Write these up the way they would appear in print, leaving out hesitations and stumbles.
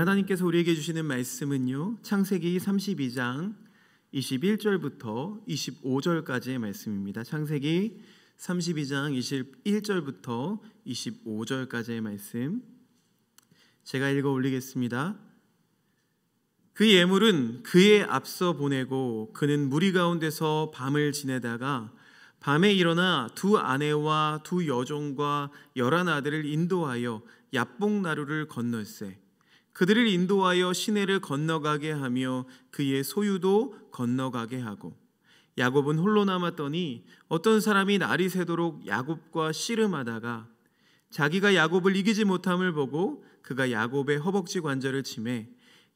하나님께서 우리에게 주시는 말씀은요, 창세기 32장 21절부터 25절까지의 말씀입니다. 창세기 32장 21절부터 25절까지의 말씀, 제가 읽어 올리겠습니다. 그 예물은 그의 앞서 보내고 그는 무리 가운데서 밤을 지내다가 밤에 일어나 두 아내와 두 여종과 11 아들을 인도하여 야복나루를 건널세 그들을 인도하여 시내를 건너가게 하며 그의 소유도 건너가게 하고, 야곱은 홀로 남았더니 어떤 사람이 날이 새도록 야곱과 씨름하다가 자기가 야곱을 이기지 못함을 보고 그가 야곱의 허벅지 관절을 치매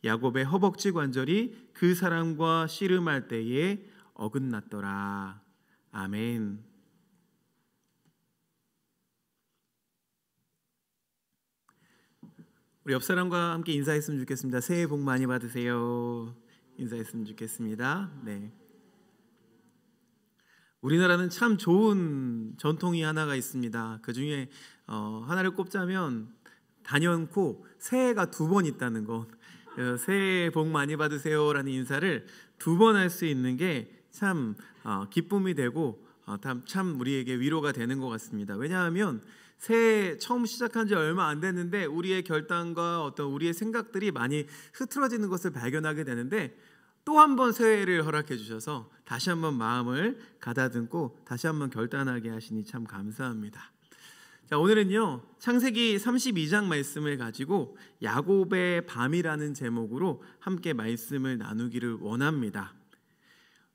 야곱의 허벅지 관절이 그 사람과 씨름할 때에 어긋났더라. 아멘. 우리 옆 사람과 함께 인사했으면 좋겠습니다. 새해 복 많이 받으세요. 인사했으면 좋겠습니다. 네. 우리나라는 참 좋은 전통이 하나가 있습니다. 그 중에 하나를 꼽자면 단연코 새해가 2번 있다는 것. 새해 복 많이 받으세요라는 인사를 2번 할 수 있는 게 참 기쁨이 되고 참 우리에게 위로가 되는 것 같습니다. 왜냐하면 새해 처음 시작한 지 얼마 안 됐는데 우리의 결단과 어떤 우리의 생각들이 많이 흐트러지는 것을 발견하게 되는데, 또 한 번 새해를 허락해 주셔서 다시 한번 마음을 가다듬고 다시 한번 결단하게 하시니 참 감사합니다. 자, 오늘은요, 창세기 32장 말씀을 가지고 야곱의 밤이라는 제목으로 함께 말씀을 나누기를 원합니다.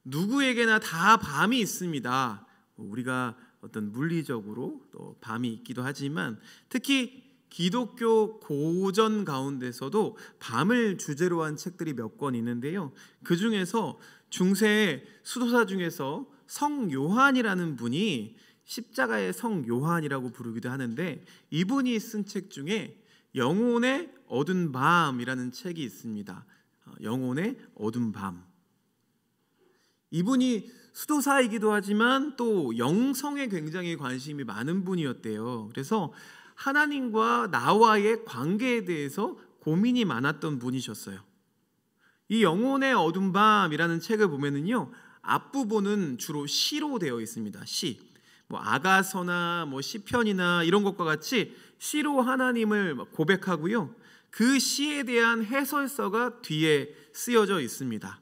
누구에게나 다 밤이 있습니다. 우리가 어떤 물리적으로 또 밤이 있기도 하지만 특히 기독교 고전 가운데서도 밤을 주제로 한 책들이 몇 권 있는데요, 그 중에서 중세의 수도사 중에서 성 요한이라는 분이 십자가의 성 요한이라고 부르기도 하는데, 이분이 쓴 책 중에 영혼의 어두운 밤이라는 책이 있습니다. 영혼의 어두운 밤. 이분이 수도사이기도 하지만 또 영성에 굉장히 관심이 많은 분이었대요. 그래서 하나님과 나와의 관계에 대해서 고민이 많았던 분이셨어요. 이 영혼의 어두운 밤이라는 책을 보면은요, 앞부분은 주로 시로 되어 있습니다. 시. 아가서나 시편이나 이런 것과 같이 시로 하나님을 고백하고요, 그 시에 대한 해설서가 뒤에 쓰여져 있습니다.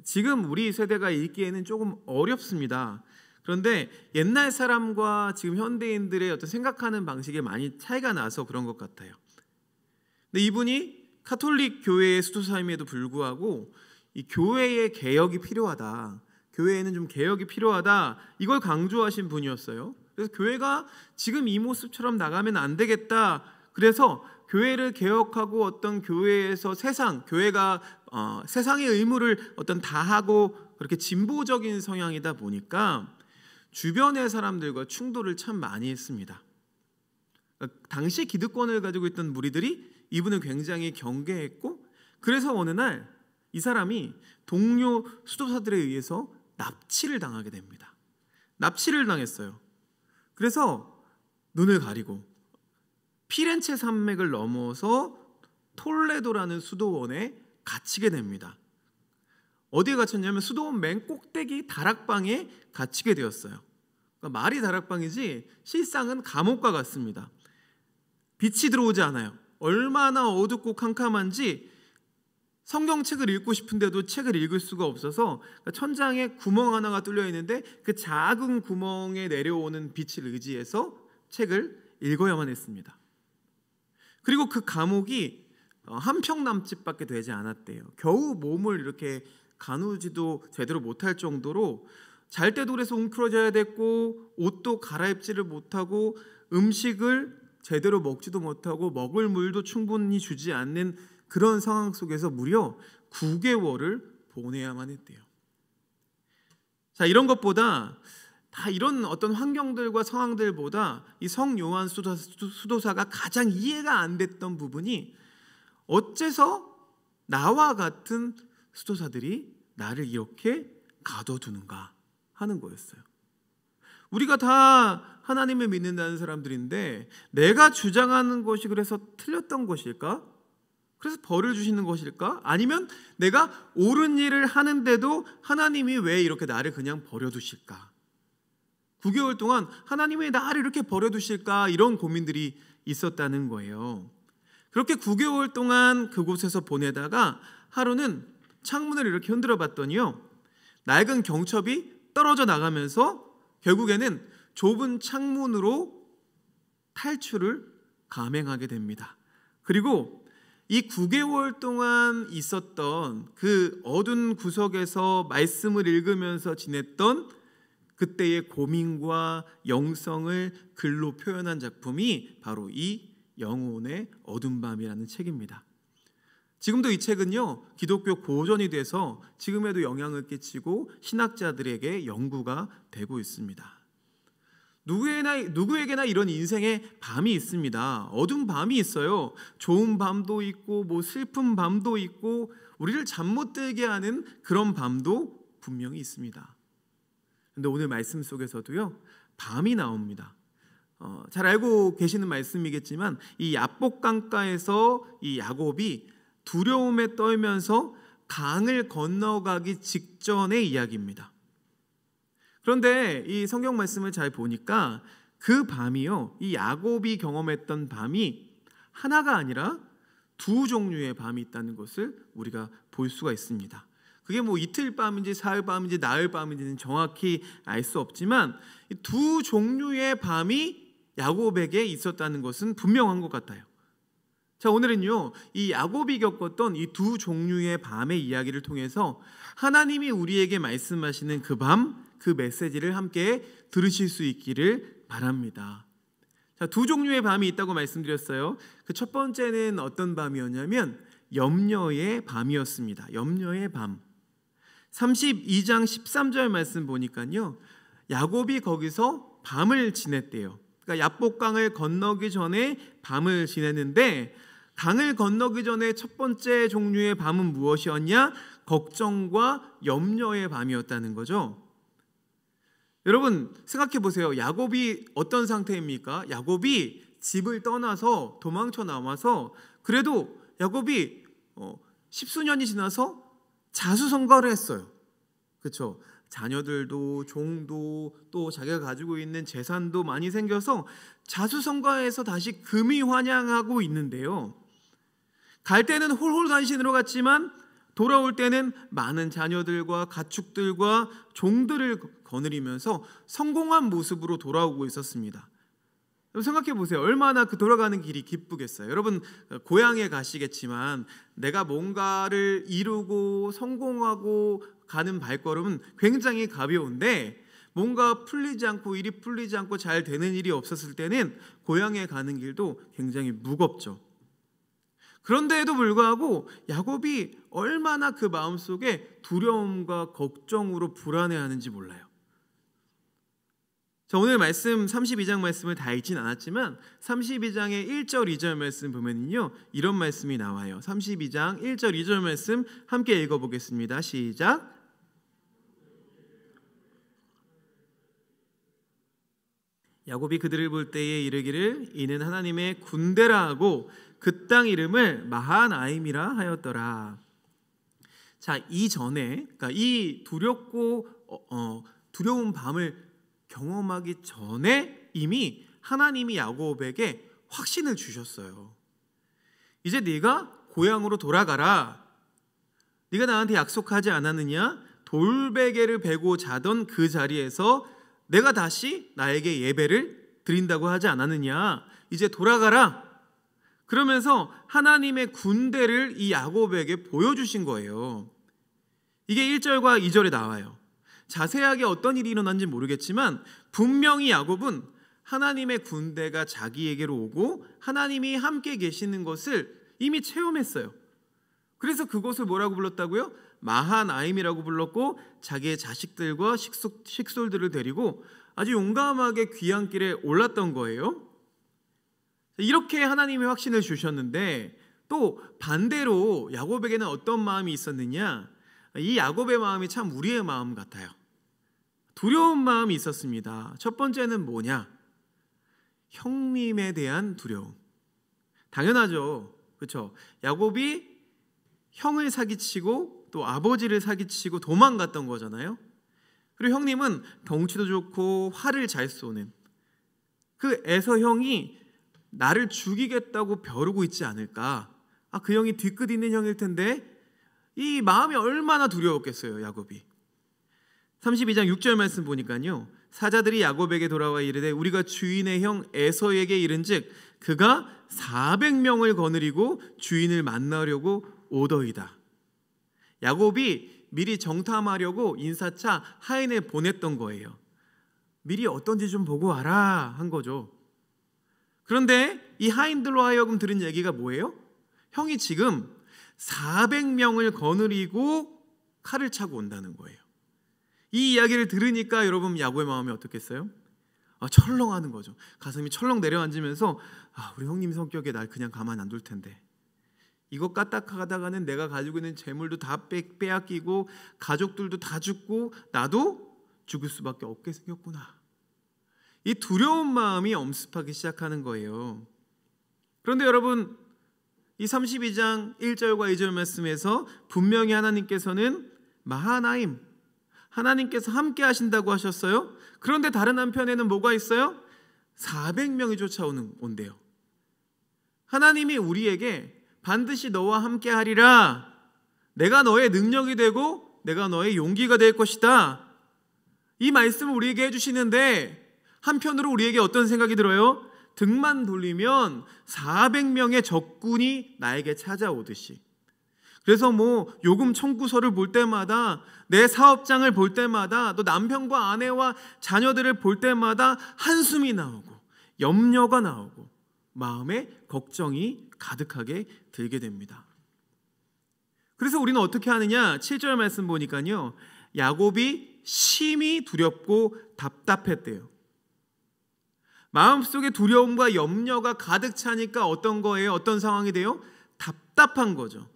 지금 우리 세대가 읽기에는 조금 어렵습니다. 그런데 옛날 사람과 지금 현대인들의 어떤 생각하는 방식에 많이 차이가 나서 그런 것 같아요. 근데 이분이 카톨릭 교회의 수도사임에도 불구하고 이 교회의 개혁이 필요하다, 교회에는 좀 개혁이 필요하다, 이걸 강조하신 분이었어요. 그래서 교회가 지금 이 모습처럼 나가면 안 되겠다. 그래서 교회를 개혁하고 어떤 교회에서 교회가 세상의 의무를 어떤 다하고 그렇게 진보적인 성향이다 보니까 주변의 사람들과 충돌을 참 많이 했습니다. 당시 기득권을 가지고 있던 무리들이 이분을 굉장히 경계했고, 그래서 어느 날 이 사람이 동료 수도사들에 의해서 납치를 당하게 됩니다. 납치를 당했어요. 그래서 눈을 가리고 피렌체 산맥을 넘어서 톨레도라는 수도원에 갇히게 됩니다. 어디에 갇혔냐면 수도원 맨 꼭대기 다락방에 갇히게 되었어요. 그러니까 말이 다락방이지 실상은 감옥과 같습니다. 빛이 들어오지 않아요. 얼마나 어둡고 캄캄한지 성경책을 읽고 싶은데도 책을 읽을 수가 없어서 천장에 구멍 하나가 뚫려 있는데 그 작은 구멍에 내려오는 빛을 의지해서 책을 읽어야만 했습니다. 그리고 그 감옥이 한 평 남짓밖에 되지 않았대요. 겨우 몸을 이렇게 가누지도 제대로 못할 정도로 잘 때도 그래서 웅크러져야 됐고, 옷도 갈아입지를 못하고, 음식을 제대로 먹지도 못하고, 먹을 물도 충분히 주지 않는 그런 상황 속에서 무려 9개월을 보내야만 했대요. 자, 이런 것보다 다 이런 어떤 환경들과 상황들보다 이 성 요한 수도사가 가장 이해가 안 됐던 부분이, 어째서 나와 같은 수도사들이 나를 이렇게 가둬두는가 하는 거였어요. 우리가 다 하나님을 믿는다는 사람들인데 내가 주장하는 것이 그래서 틀렸던 것일까? 그래서 벌을 주시는 것일까? 아니면 내가 옳은 일을 하는데도 하나님이 왜 이렇게 나를 그냥 버려두실까? 9개월 동안 하나님이 나를 이렇게 버려두실까? 이런 고민들이 있었다는 거예요. 그렇게 9개월 동안 그곳에서 보내다가 하루는 창문을 이렇게 흔들어 봤더니요, 낡은 경첩이 떨어져 나가면서 결국에는 좁은 창문으로 탈출을 감행하게 됩니다. 그리고 이 9개월 동안 있었던 그 어두운 구석에서 말씀을 읽으면서 지냈던 그때의 고민과 영성을 글로 표현한 작품이 바로 이 영혼의 어두운 밤이라는 책입니다. 지금도 이 책은요, 기독교 고전이 돼서 지금에도 영향을 끼치고 신학자들에게 연구가 되고 있습니다. 누구에게나 이런 인생의 밤이 있습니다. 어두운 밤이 있어요. 좋은 밤도 있고 슬픈 밤도 있고 우리를 잠 못 들게 하는 그런 밤도 분명히 있습니다. 그런데 오늘 말씀 속에서도요, 밤이 나옵니다. 잘 알고 계시는 말씀이겠지만 이 야복 강가에서 이 야곱이 두려움에 떨면서 강을 건너가기 직전의 이야기입니다. 그런데 이 성경 말씀을 잘 보니까 그 밤이요, 이 야곱이 경험했던 밤이 하나가 아니라 두 종류의 밤이 있다는 것을 우리가 볼 수가 있습니다. 그게 이틀 밤인지 사흘 밤인지 나흘 밤인지는 정확히 알 수 없지만 두 종류의 밤이 야곱에게 있었다는 것은 분명한 것 같아요. 자, 오늘은요, 이 야곱이 겪었던 이 두 종류의 밤의 이야기를 통해서 하나님이 우리에게 말씀하시는 그 밤, 그 메시지를 함께 들으실 수 있기를 바랍니다. 자, 두 종류의 밤이 있다고 말씀드렸어요. 그 첫 번째는 어떤 밤이었냐면 염려의 밤이었습니다. 염려의 밤. 32장 13절 말씀 보니까요, 야곱이 거기서 밤을 지냈대요. 그러니까 야복강을 건너기 전에 밤을 지냈는데, 강을 건너기 전에 첫 번째 종류의 밤은 무엇이었냐? 걱정과 염려의 밤이었다는 거죠. 여러분 생각해 보세요. 야곱이 어떤 상태입니까? 야곱이 집을 떠나서 도망쳐 나와서 그래도 야곱이 10수년이 지나서 자수성가를 했어요. 그렇죠? 자녀들도 종도 또 자기가 가지고 있는 재산도 많이 생겨서 자수성가해서 다시 금이 환영하고 있는데요. 갈 때는 홀홀단신으로 갔지만 돌아올 때는 많은 자녀들과 가축들과 종들을 거느리면서 성공한 모습으로 돌아오고 있었습니다. 생각해 보세요. 얼마나 그 돌아가는 길이 기쁘겠어요. 여러분 고향에 가시겠지만 내가 뭔가를 이루고 성공하고 가는 발걸음은 굉장히 가벼운데, 뭔가 풀리지 않고 일이 풀리지 않고 잘 되는 일이 없었을 때는 고향에 가는 길도 굉장히 무겁죠. 그런데에도 불구하고 야곱이 얼마나 그 마음속에 두려움과 걱정으로 불안해하는지 몰라요. 자, 오늘 말씀 32장 말씀을 다 읽진 않았지만 32장의 1절 2절 말씀 보면요, 이런 말씀이 나와요. 32장 1절 2절 말씀 함께 읽어보겠습니다. 시작. 야곱이 그들을 볼 때에 이르기를 이는 하나님의 군대라 하고 그 땅 이름을 마하나임이라 하였더라. 자, 이전에, 그러니까 이 두렵고 두려운 밤을 경험하기 전에 이미 하나님이 야곱에게 확신을 주셨어요. 이제 네가 고향으로 돌아가라. 네가 나한테 약속하지 않았느냐? 돌베개를 베고 자던 그 자리에서 내가 다시 나에게 예배를 드린다고 하지 않았느냐? 이제 돌아가라. 그러면서 하나님의 군대를 이 야곱에게 보여주신 거예요. 이게 1절과 2절에 나와요. 자세하게 어떤 일이 일어난지 모르겠지만 분명히 야곱은 하나님의 군대가 자기에게로 오고 하나님이 함께 계시는 것을 이미 체험했어요. 그래서 그것을 뭐라고 불렀다고요? 마하나임이라고 불렀고, 자기의 자식들과 식솔들을 데리고 아주 용감하게 귀향길에 올랐던 거예요. 이렇게 하나님이 확신을 주셨는데, 또 반대로 야곱에게는 어떤 마음이 있었느냐? 이 야곱의 마음이 참 우리의 마음 같아요. 두려운 마음이 있었습니다. 첫 번째는 뭐냐? 형님에 대한 두려움. 당연하죠. 그렇죠? 야곱이 형을 사기치고 또 아버지를 사기치고 도망갔던 거잖아요. 그리고 형님은 덩치도 좋고 활을 잘 쏘는 그 에서 형이 나를 죽이겠다고 벼르고 있지 않을까? 그 형이 뒤끝 있는 형일 텐데 이 마음이 얼마나 두려웠겠어요, 야곱이. 32장 6절 말씀 보니까요, 사자들이 야곱에게 돌아와 이르되 우리가 주인의 형 에서에게 이른즉 그가 400명을 거느리고 주인을 만나려고 오더이다. 야곱이 미리 정탐하려고 인사차 하인을 보냈던 거예요. 미리 어떤지 좀 보고 와라 한 거죠. 그런데 이 하인들로 하여금 들은 얘기가 뭐예요? 형이 지금 400명을 거느리고 칼을 차고 온다는 거예요. 이 이야기를 들으니까 여러분 야곱의 마음이 어떻겠어요? 철렁하는 거죠. 가슴이 철렁 내려앉으면서 우리 형님 성격에 날 그냥 가만 안 둘 텐데, 이거 까딱하다가는 내가 가지고 있는 재물도 다 빼앗기고 가족들도 다 죽고 나도 죽을 수밖에 없게 생겼구나. 이 두려운 마음이 엄습하기 시작하는 거예요. 그런데 여러분, 이 32장 1절과 2절 말씀에서 분명히 하나님께서는 마하나임, 하나님께서 함께 하신다고 하셨어요. 그런데 다른 한편에는 뭐가 있어요? 400명이 쫓아온대요. 하나님이 우리에게 반드시 너와 함께 하리라, 내가 너의 능력이 되고 내가 너의 용기가 될 것이다, 이 말씀을 우리에게 해주시는데 한편으로 우리에게 어떤 생각이 들어요? 등만 돌리면 400명의 적군이 나에게 찾아오듯이, 그래서 요금 청구서를 볼 때마다, 내 사업장을 볼 때마다, 또 남편과 아내와 자녀들을 볼 때마다 한숨이 나오고 염려가 나오고 마음에 걱정이 가득하게 들게 됩니다. 그래서 우리는 어떻게 하느냐? 7절 말씀 보니까요, 야곱이 심히 두렵고 답답했대요. 마음속에 두려움과 염려가 가득 차니까 어떤 거예요? 어떤 상황이 돼요? 답답한 거죠.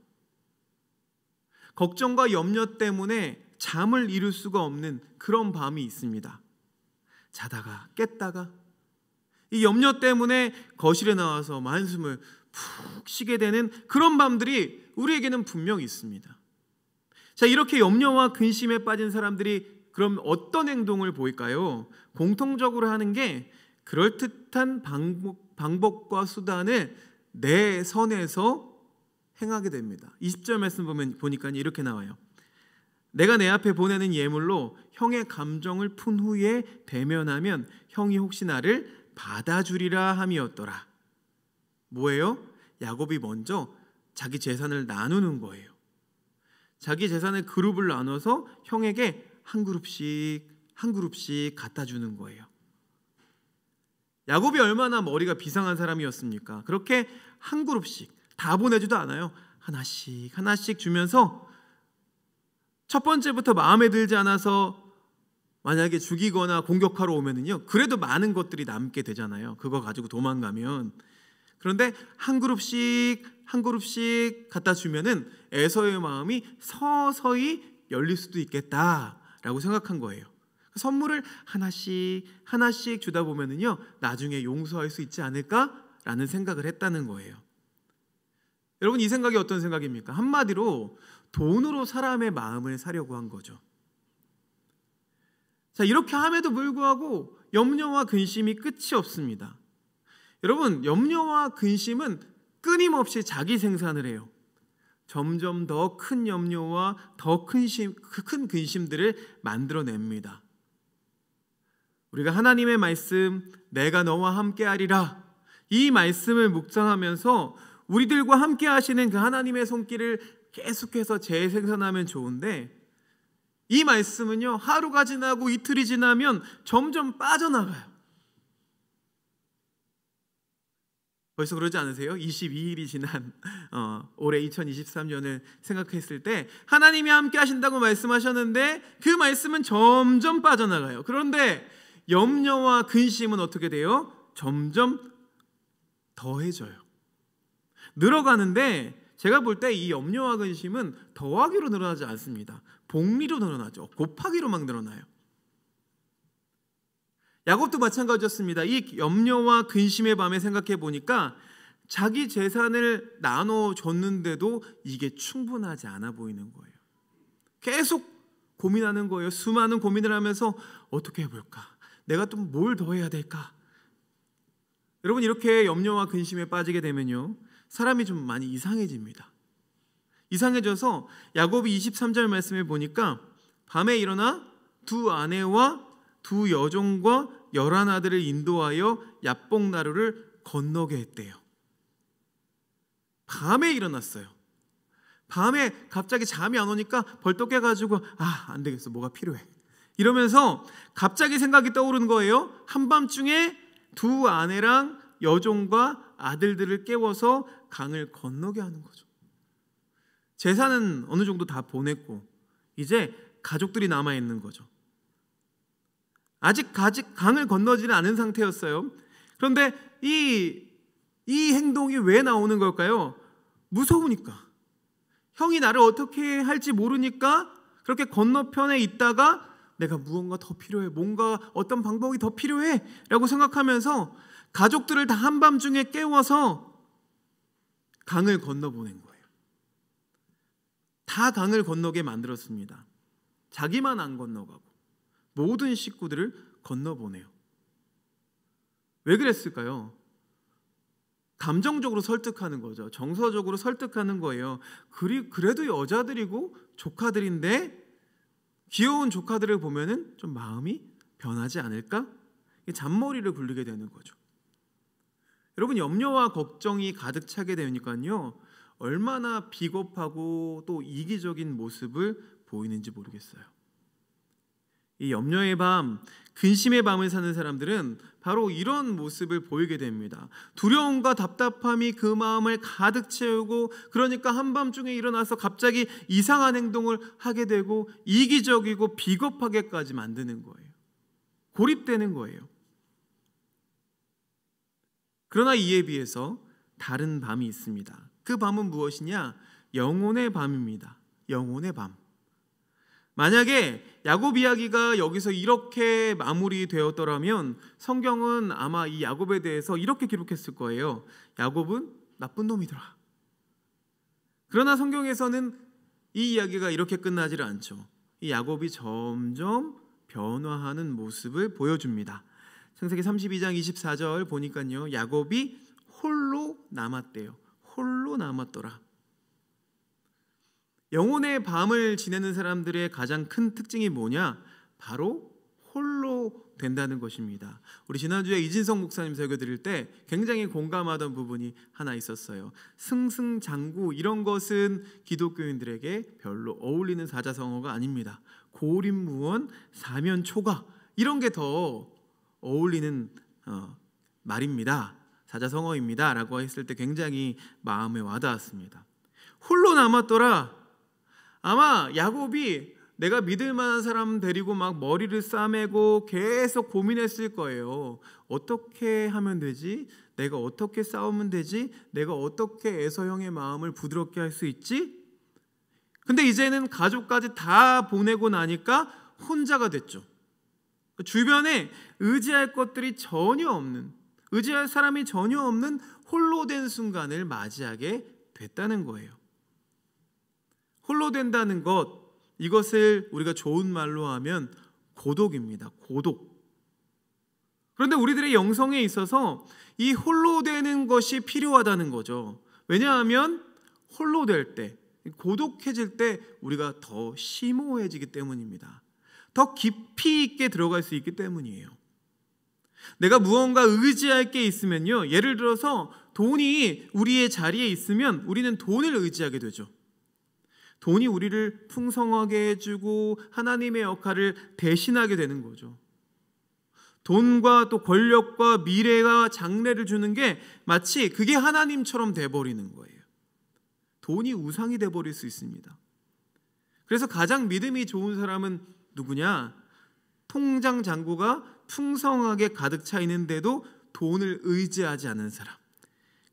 걱정과 염려 때문에 잠을 이룰 수가 없는 그런 밤이 있습니다. 자다가 깼다가 이 염려 때문에 거실에 나와서 한숨을 푹 쉬게 되는 그런 밤들이 우리에게는 분명히 있습니다. 자, 이렇게 염려와 근심에 빠진 사람들이 그럼 어떤 행동을 보일까요? 공통적으로 하는 게 그럴듯한 방법과 수단을 내 선에서 행하게 됩니다. 20절 말씀 보니까 이렇게 나와요. 내가 내 앞에 보내는 예물로 형의 감정을 푼 후에 대면하면 형이 혹시 나를 받아주리라 함이었더라. 뭐예요? 야곱이 먼저 자기 재산을 나누는 거예요. 자기 재산의 그룹을 나눠서 형에게 한 그룹씩 갖다 주는 거예요. 야곱이 얼마나 머리가 비상한 사람이었습니까? 그렇게 한 그룹씩 다 보내지도 않아요. 하나씩 주면서 첫 번째부터 마음에 들지 않아서 만약에 죽이거나 공격하러 오면은요, 그래도 많은 것들이 남게 되잖아요. 그거 가지고 도망가면. 그런데 한 그룹씩 갖다 주면은 에서의 마음이 서서히 열릴 수도 있겠다라고 생각한 거예요. 선물을 하나씩 주다 보면은요, 나중에 용서할 수 있지 않을까라는 생각을 했다는 거예요. 여러분, 이 생각이 어떤 생각입니까? 한마디로 돈으로 사람의 마음을 사려고 한 거죠. 자, 이렇게 함에도 불구하고 염려와 근심이 끝이 없습니다. 여러분, 염려와 근심은 끊임없이 자기 생산을 해요. 점점 더 큰 염려와 더 큰 근심들을 만들어냅니다. 우리가 하나님의 말씀, 내가 너와 함께하리라, 이 말씀을 묵상하면서 우리들과 함께 하시는 그 하나님의 손길을 계속해서 재생산하면 좋은데, 이 말씀은요, 하루가 지나고 이틀이 지나면 점점 빠져나가요. 벌써 그러지 않으세요? 22일이 지난 올해 2023년을 생각했을 때 하나님이 함께 하신다고 말씀하셨는데 그 말씀은 점점 빠져나가요. 그런데 염려와 근심은 어떻게 돼요? 점점 더해져요. 늘어가는데 제가 볼 때 이 염려와 근심은 더하기로 늘어나지 않습니다. 복리로 늘어나죠. 곱하기로 막 늘어나요. 야곱도 마찬가지였습니다. 이 염려와 근심의 밤에 생각해 보니까 자기 재산을 나눠줬는데도 이게 충분하지 않아 보이는 거예요. 계속 고민하는 거예요. 수많은 고민을 하면서 어떻게 해볼까? 내가 또 뭘 더 해야 될까? 여러분, 이렇게 염려와 근심에 빠지게 되면요, 사람이 좀 많이 이상해집니다. 이상해져서 야고보 23절 말씀에 보니까 밤에 일어나 두 아내와 두 여종과 11아들을 인도하여 야복나루를 건너게 했대요. 밤에 일어났어요. 밤에 갑자기 잠이 안 오니까 벌떡 깨가지고 안 되겠어, 뭐가 필요해, 이러면서 갑자기 생각이 떠오르는 거예요. 한밤중에 두 아내랑 여종과 아들들을 깨워서 강을 건너게 하는 거죠. 재산은 어느 정도 다 보냈고 이제 가족들이 남아있는 거죠. 아직 강을 건너지는 않은 상태였어요. 그런데 이 행동이 왜 나오는 걸까요? 무서우니까. 형이 나를 어떻게 할지 모르니까 그렇게 건너편에 있다가 내가 무언가 더 필요해, 뭔가 어떤 방법이 더 필요해 라고 생각하면서 가족들을 다 한밤중에 깨워서 강을 건너보낸 거예요. 다 강을 건너게 만들었습니다. 자기만 안 건너가고 모든 식구들을 건너보내요. 왜 그랬을까요? 감정적으로 설득하는 거죠. 정서적으로 설득하는 거예요. 그래도 여자들이고 조카들인데 귀여운 조카들을 보면은 좀 마음이 변하지 않을까? 잔머리를 굴리게 되는 거죠. 여러분, 염려와 걱정이 가득 차게 되니까요, 얼마나 비겁하고 또 이기적인 모습을 보이는지 모르겠어요. 이 염려의 밤, 근심의 밤을 사는 사람들은 바로 이런 모습을 보이게 됩니다. 두려움과 답답함이 그 마음을 가득 채우고, 그러니까 한밤중에 일어나서 갑자기 이상한 행동을 하게 되고 이기적이고 비겁하게까지 만드는 거예요. 고립되는 거예요. 그러나 이에 비해서 다른 밤이 있습니다. 그 밤은 무엇이냐? 영혼의 밤입니다. 영혼의 밤. 만약에 야곱 이야기가 여기서 이렇게 마무리되었더라면 성경은 아마 이 야곱에 대해서 이렇게 기록했을 거예요. 야곱은 나쁜 놈이더라. 그러나 성경에서는 이 이야기가 이렇게 끝나지를 않죠. 이 야곱이 점점 변화하는 모습을 보여줍니다. 창세기 32장 24절 보니까요, 야곱이 홀로 남았대요. 홀로 남았더라. 영혼의 밤을 지내는 사람들의 가장 큰 특징이 뭐냐? 바로 홀로 된다는 것입니다. 우리 지난주에 이진성 목사님 설교 드릴 때 굉장히 공감하던 부분이 하나 있었어요. 승승장구, 이런 것은 기독교인들에게 별로 어울리는 사자성어가 아닙니다. 고립무원, 사면초가, 이런 게 더 어울리는 말입니다. 사자성어입니다 라고 했을 때 굉장히 마음에 와닿았습니다. 홀로 남았더라. 아마 야곱이 내가 믿을 만한 사람 데리고 막 머리를 싸매고 계속 고민했을 거예요. 어떻게 하면 되지? 내가 어떻게 싸우면 되지? 내가 어떻게 에서 형의 마음을 부드럽게 할 수 있지? 근데 이제는 가족까지 다 보내고 나니까 혼자가 됐죠. 주변에 의지할 것들이 전혀 없는, 의지할 사람이 전혀 없는 홀로 된 순간을 맞이하게 됐다는 거예요. 홀로 된다는 것, 이것을 우리가 좋은 말로 하면 고독입니다. 고독. 그런데 우리들의 영성에 있어서 이 홀로 되는 것이 필요하다는 거죠. 왜냐하면 홀로 될 때, 고독해질 때 우리가 더 심오해지기 때문입니다. 더 깊이 있게 들어갈 수 있기 때문이에요. 내가 무언가 의지할 게 있으면요, 예를 들어서 돈이 우리의 자리에 있으면 우리는 돈을 의지하게 되죠. 돈이 우리를 풍성하게 해주고 하나님의 역할을 대신하게 되는 거죠. 돈과 또 권력과 미래와 장래를 주는 게 마치 그게 하나님처럼 돼버리는 거예요. 돈이 우상이 돼버릴 수 있습니다. 그래서 가장 믿음이 좋은 사람은 누구냐? 통장 잔고가 풍성하게 가득 차 있는데도 돈을 의지하지 않는 사람.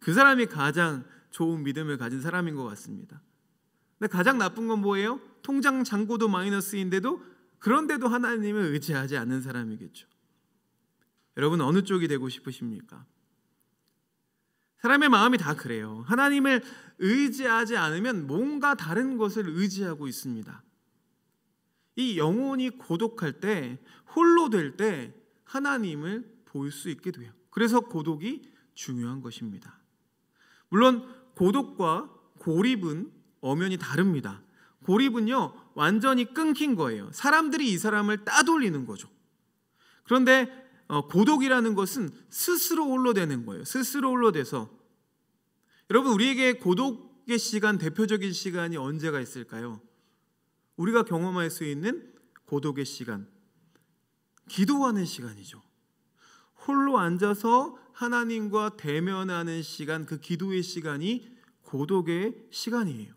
그 사람이 가장 좋은 믿음을 가진 사람인 것 같습니다. 근데 가장 나쁜 건 뭐예요? 통장 잔고도 마이너스인데도 그런데도 하나님을 의지하지 않는 사람이겠죠. 여러분, 어느 쪽이 되고 싶으십니까? 사람의 마음이 다 그래요. 하나님을 의지하지 않으면 뭔가 다른 것을 의지하고 있습니다. 이 영혼이 고독할 때, 홀로 될 때 하나님을 볼 수 있게 돼요. 그래서 고독이 중요한 것입니다. 물론 고독과 고립은 엄연히 다릅니다. 고립은요, 완전히 끊긴 거예요. 사람들이 이 사람을 따돌리는 거죠. 그런데 고독이라는 것은 스스로 홀로 되는 거예요. 스스로 홀로 돼서. 여러분, 우리에게 고독의 시간, 대표적인 시간이 언제가 있을까요? 우리가 경험할 수 있는 고독의 시간, 기도하는 시간이죠. 홀로 앉아서 하나님과 대면하는 시간, 그 기도의 시간이 고독의 시간이에요.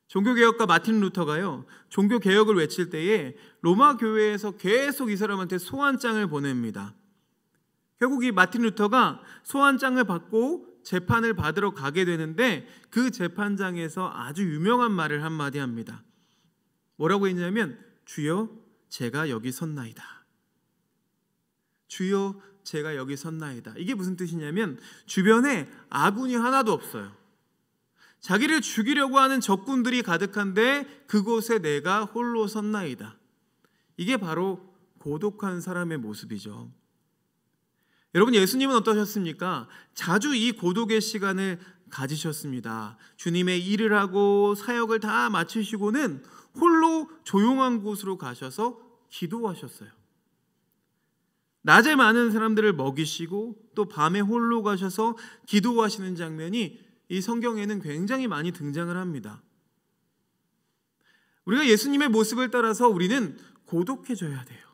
종교개혁가 마틴 루터가요, 종교개혁을 외칠 때에 로마 교회에서 계속 이 사람한테 소환장을 보냅니다. 결국 이 마틴 루터가 소환장을 받고 재판을 받으러 가게 되는데, 그 재판장에서 아주 유명한 말을 한마디 합니다. 뭐라고 했냐면, 주여 제가 여기 섰나이다. 주여 제가 여기 섰나이다. 이게 무슨 뜻이냐면, 주변에 아군이 하나도 없어요. 자기를 죽이려고 하는 적군들이 가득한데 그곳에 내가 홀로 섰나이다. 이게 바로 고독한 사람의 모습이죠. 여러분, 예수님은 어떠셨습니까? 자주 이 고독의 시간을 가지셨습니다. 주님의 일을 하고 사역을 다 마치시고는 홀로 조용한 곳으로 가셔서 기도하셨어요. 낮에 많은 사람들을 먹이시고 또 밤에 홀로 가셔서 기도하시는 장면이 이 성경에는 굉장히 많이 등장을 합니다. 우리가 예수님의 모습을 따라서 우리는 고독해져야 돼요.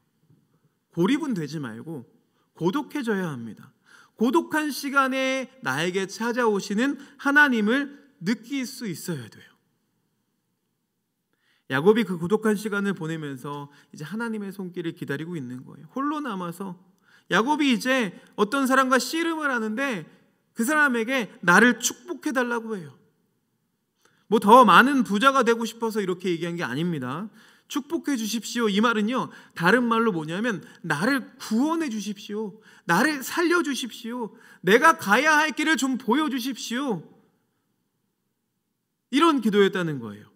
고립은 되지 말고 고독해져야 합니다. 고독한 시간에 나에게 찾아오시는 하나님을 느낄 수 있어야 돼요. 야곱이 그 고독한 시간을 보내면서 이제 하나님의 손길을 기다리고 있는 거예요. 홀로 남아서 야곱이 이제 어떤 사람과 씨름을 하는데 그 사람에게 나를 축복해달라고 해요. 뭐 더 많은 부자가 되고 싶어서 이렇게 얘기한 게 아닙니다. 축복해 주십시오. 이 말은요, 다른 말로 뭐냐면 나를 구원해 주십시오. 나를 살려 주십시오. 내가 가야 할 길을 좀 보여주십시오. 이런 기도였다는 거예요.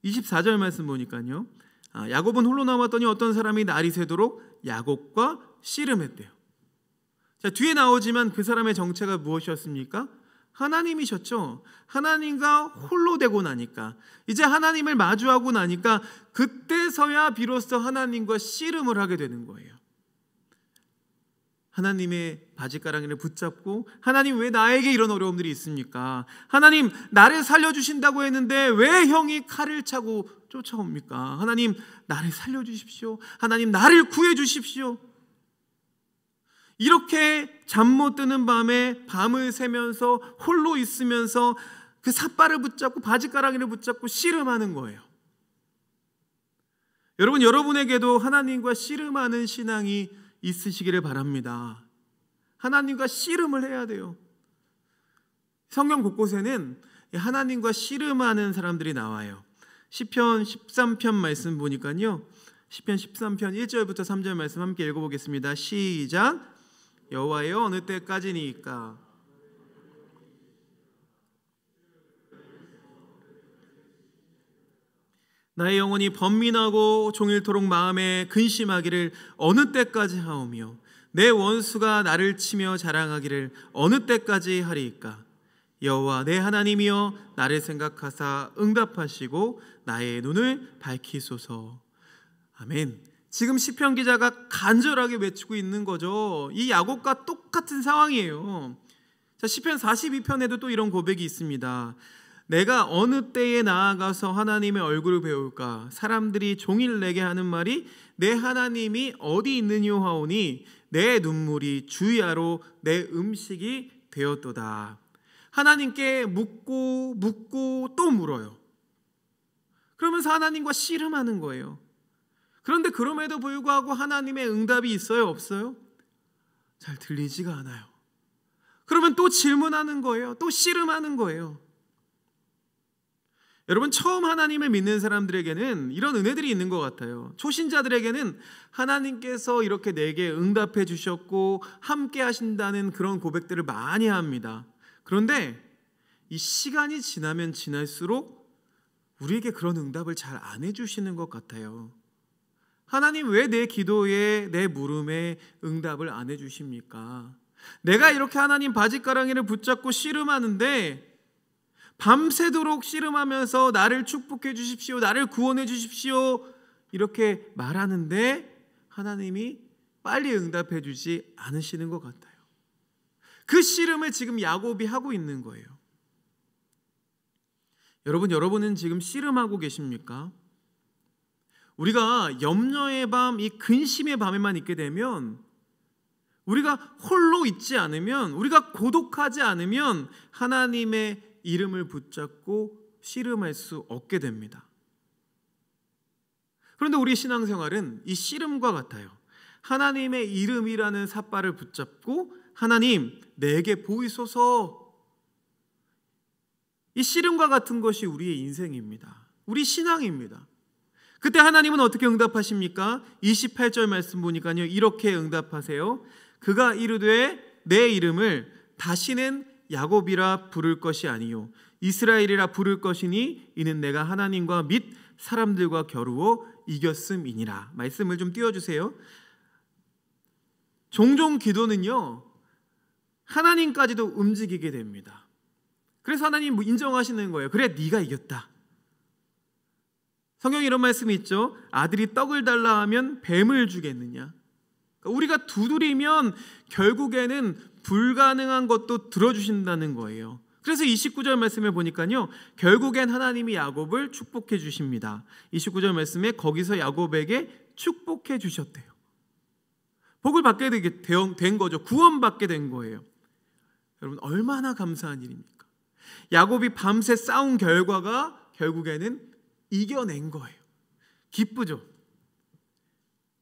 24절 말씀 보니까요, 야곱은 홀로 남았더니 어떤 사람이 날이 새도록 야곱과 씨름했대요. 자, 뒤에 나오지만 그 사람의 정체가 무엇이었습니까? 하나님이셨죠. 하나님과 홀로 되고 나니까, 이제 하나님을 마주하고 나니까 그때서야 비로소 하나님과 씨름을 하게 되는 거예요. 하나님의 바지가랑이를 붙잡고, 하나님 왜 나에게 이런 어려움들이 있습니까? 하나님 나를 살려주신다고 했는데 왜 형이 칼을 차고 쫓아옵니까? 하나님 나를 살려주십시오. 하나님 나를 구해주십시오. 이렇게 잠 못 드는 밤에 밤을 새면서 홀로 있으면서 그 삿발을 붙잡고 바지가랑이를 붙잡고 씨름하는 거예요. 여러분, 여러분에게도 하나님과 씨름하는 신앙이 있으시기를 바랍니다. 하나님과 씨름을 해야 돼요. 성경 곳곳에는 하나님과 씨름하는 사람들이 나와요. 시편 13편 말씀 보니까요, 시편 13편 1절부터 3절 말씀 함께 읽어보겠습니다. 시작. 여호와여, 어느 때까지니까? 나의 영혼이 번민하고 종일토록 마음에 근심하기를 어느 때까지 하오며 내 원수가 나를 치며 자랑하기를 어느 때까지 하리이까? 여호와 내 하나님이여, 나를 생각하사 응답하시고 나의 눈을 밝히소서. 아멘. 지금 시편 기자가 간절하게 외치고 있는 거죠. 이 야곱과 똑같은 상황이에요. 자, 시편 42편에도 또 이런 고백이 있습니다. 내가 어느 때에 나아가서 하나님의 얼굴을 배울까? 사람들이 종일 내게 하는 말이 내 하나님이 어디 있느뇨 하오니 내 눈물이 주야로 내 음식이 되었도다. 하나님께 묻고 또 물어요. 그러면서 하나님과 씨름하는 거예요. 그런데 그럼에도 불구하고 하나님의 응답이 있어요? 없어요? 잘 들리지가 않아요. 그러면 또 질문하는 거예요. 또 씨름하는 거예요. 여러분, 처음 하나님을 믿는 사람들에게는 이런 은혜들이 있는 것 같아요. 초신자들에게는 하나님께서 이렇게 내게 응답해 주셨고 함께 하신다는 그런 고백들을 많이 합니다. 그런데 이 시간이 지나면 지날수록 우리에게 그런 응답을 잘 안 해주시는 것 같아요. 하나님, 왜 내 기도에, 내 물음에 응답을 안 해주십니까? 내가 이렇게 하나님 바짓가랑이를 붙잡고 씨름하는데 밤새도록 씨름하면서 나를 축복해 주십시오, 나를 구원해 주십시오 이렇게 말하는데 하나님이 빨리 응답해 주지 않으시는 것 같아요. 그 씨름을 지금 야곱이 하고 있는 거예요. 여러분은 지금 씨름하고 계십니까? 우리가 염려의 밤, 이 근심의 밤에만 있게 되면, 우리가 홀로 있지 않으면, 우리가 고독하지 않으면 하나님의 이름을 붙잡고 씨름할 수 없게 됩니다. 그런데 우리 신앙생활은 이 씨름과 같아요. 하나님의 이름이라는 삿발을 붙잡고 하나님, 내게 보이소서. 이 씨름과 같은 것이 우리의 인생입니다. 우리 신앙입니다. 그때 하나님은 어떻게 응답하십니까? 28절 말씀 보니까요, 이렇게 응답하세요. 그가 이르되 내 이름을 다시는 야곱이라 부를 것이 아니요 이스라엘이라 부를 것이니 이는 내가 하나님과 및 사람들과 겨루어 이겼음이니라. 말씀을 좀 띄워주세요. 종종 기도는요, 하나님까지도 움직이게 됩니다. 그래서 하나님 인정하시는 거예요. 그래, 네가 이겼다. 성경에 이런 말씀이 있죠. 아들이 떡을 달라 하면 뱀을 주겠느냐. 그러니까 우리가 두드리면 결국에는 불가능한 것도 들어주신다는 거예요. 그래서 29절 말씀에 보니까요, 결국엔 하나님이 야곱을 축복해 주십니다. 29절 말씀에 거기서 야곱에게 축복해 주셨대요. 복을 받게 된 거죠. 구원받게 된 거예요. 여러분, 얼마나 감사한 일입니까? 야곱이 밤새 싸운 결과가 결국에는 이겨낸 거예요. 기쁘죠?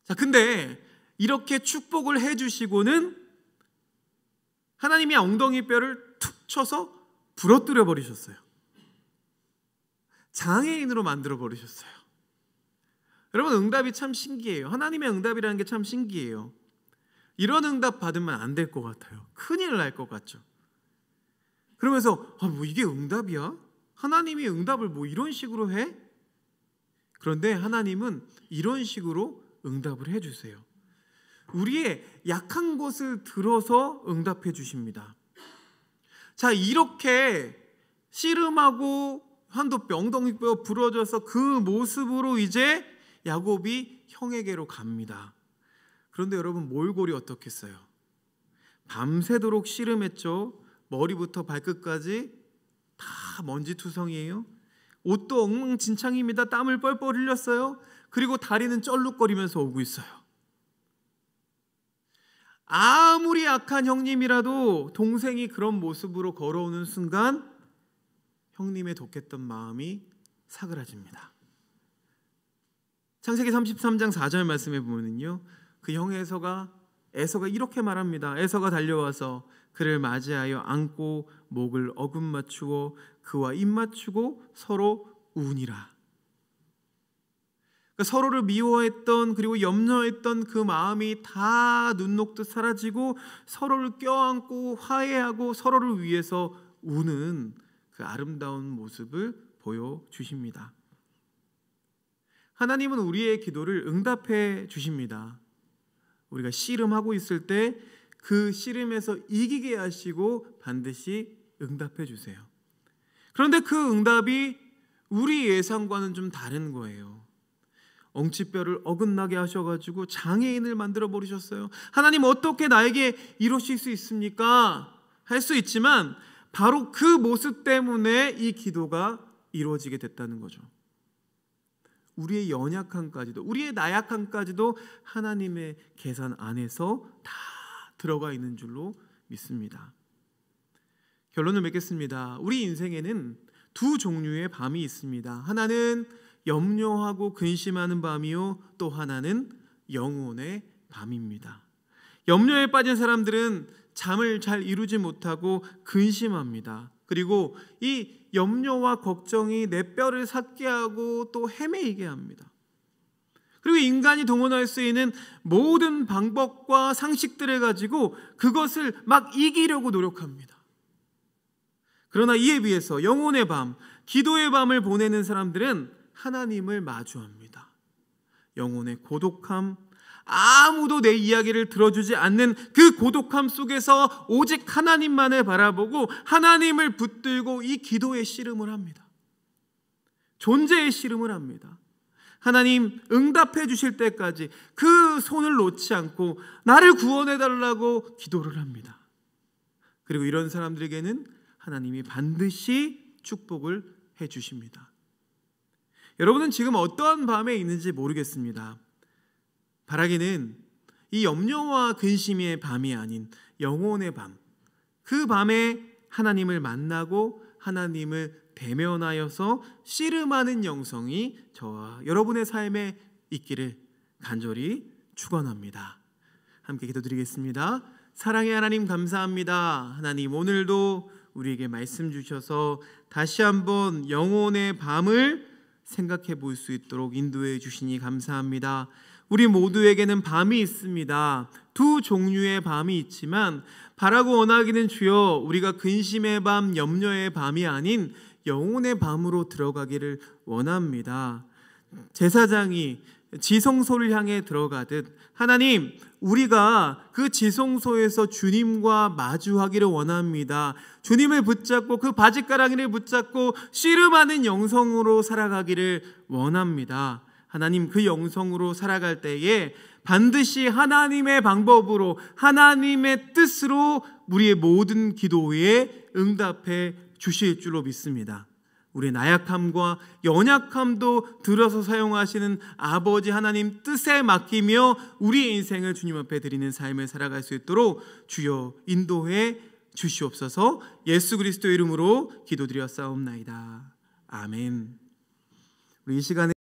자, 근데 이렇게 축복을 해주시고는 하나님이 엉덩이 뼈를 툭 쳐서 부러뜨려 버리셨어요. 장애인으로 만들어 버리셨어요. 여러분, 응답이 참 신기해요. 하나님의 응답이라는 게 참 신기해요. 이런 응답 받으면 안 될 것 같아요. 큰일 날 것 같죠. 그러면서 뭐 이게 응답이야? 하나님이 응답을 뭐 이런 식으로 해? 그런데 하나님은 이런 식으로 응답을 해주세요. 우리의 약한 것을 들어서 응답해 주십니다. 자, 이렇게 씨름하고 한도 엉덩이뼈 부러져서 그 모습으로 이제 야곱이 형에게로 갑니다. 그런데 여러분, 몰골이 어떻겠어요? 밤새도록 씨름했죠. 머리부터 발끝까지 다 먼지투성이에요. 옷도 엉망진창입니다. 땀을 뻘뻘 흘렸어요. 그리고 다리는 쩔룩거리면서 오고 있어요. 아무리 약한 형님이라도 동생이 그런 모습으로 걸어오는 순간 형님의 독했던 마음이 사그라집니다. 창세기 33장 4절 말씀에 보면요, 그 형 에서가 이렇게 말합니다. 에서가 달려와서 그를 맞이하여 안고 목을 어금 맞추어 그와 입 맞추고 서로 우니라. 그러니까 서로를 미워했던, 그리고 염려했던 그 마음이 다 눈 녹듯 사라지고 서로를 껴안고 화해하고 서로를 위해서 우는 그 아름다운 모습을 보여주십니다. 하나님은 우리의 기도를 응답해 주십니다. 우리가 씨름하고 있을 때 그 씨름에서 이기게 하시고 반드시 응답해 주세요. 그런데 그 응답이 우리 예상과는 좀 다른 거예요. 엉치뼈를 어긋나게 하셔가지고 장애인을 만들어 버리셨어요. 하나님, 어떻게 나에게 이러실 수 있습니까? 할 수 있지만 바로 그 모습 때문에 이 기도가 이루어지게 됐다는 거죠. 우리의 연약함까지도, 우리의 나약함까지도 하나님의 계산 안에서 다 들어가 있는 줄로 믿습니다. 결론을 맺겠습니다. 우리 인생에는 두 종류의 밤이 있습니다. 하나는 염려하고 근심하는 밤이요, 또 하나는 영혼의 밤입니다. 염려에 빠진 사람들은 잠을 잘 이루지 못하고 근심합니다. 그리고 이 염려와 걱정이 내 뼈를 삭게 하고 또 헤매이게 합니다. 그리고 인간이 동원할 수 있는 모든 방법과 상식들을 가지고 그것을 막 이기려고 노력합니다. 그러나 이에 비해서 영혼의 밤, 기도의 밤을 보내는 사람들은 하나님을 마주합니다. 영혼의 고독함, 아무도 내 이야기를 들어주지 않는 그 고독함 속에서 오직 하나님만을 바라보고 하나님을 붙들고 이 기도의 씨름을 합니다. 존재의 씨름을 합니다. 하나님 응답해 주실 때까지 그 손을 놓지 않고 나를 구원해 달라고 기도를 합니다. 그리고 이런 사람들에게는 하나님이 반드시 축복을 해 주십니다. 여러분은 지금 어떠한 밤에 있는지 모르겠습니다. 바라기는 이 염려와 근심의 밤이 아닌 영혼의 밤, 그 밤에 하나님을 만나고 하나님을 대면하여서 씨름하는 영성이 저와 여러분의 삶에 있기를 간절히 축원합니다. 함께 기도드리겠습니다. 사랑의 하나님 감사합니다. 하나님 오늘도 우리에게 말씀 주셔서 다시 한번 영혼의 밤을 생각해 볼 수 있도록 인도해 주시니 감사합니다. 우리 모두에게는 밤이 있습니다. 두 종류의 밤이 있지만 바라고 원하기는 주여 우리가 근심의 밤, 염려의 밤이 아닌 영혼의 밤으로 들어가기를 원합니다. 제사장이 지성소를 향해 들어가듯 하나님 우리가 그 지성소에서 주님과 마주하기를 원합니다. 주님을 붙잡고 그 바짓가랑이를 붙잡고 씨름하는 영성으로 살아가기를 원합니다. 하나님 그 영성으로 살아갈 때에 반드시 하나님의 방법으로 하나님의 뜻으로 우리의 모든 기도에 응답해 주실 줄로 믿습니다. 우리의 나약함과 연약함도 들어서 사용하시는 아버지 하나님 뜻에 맡기며 우리의 인생을 주님 앞에 드리는 삶을 살아갈 수 있도록 주여 인도해 주시옵소서. 예수 그리스도의 이름으로 기도드렸사옵나이다. 아멘. 우리 이 시간에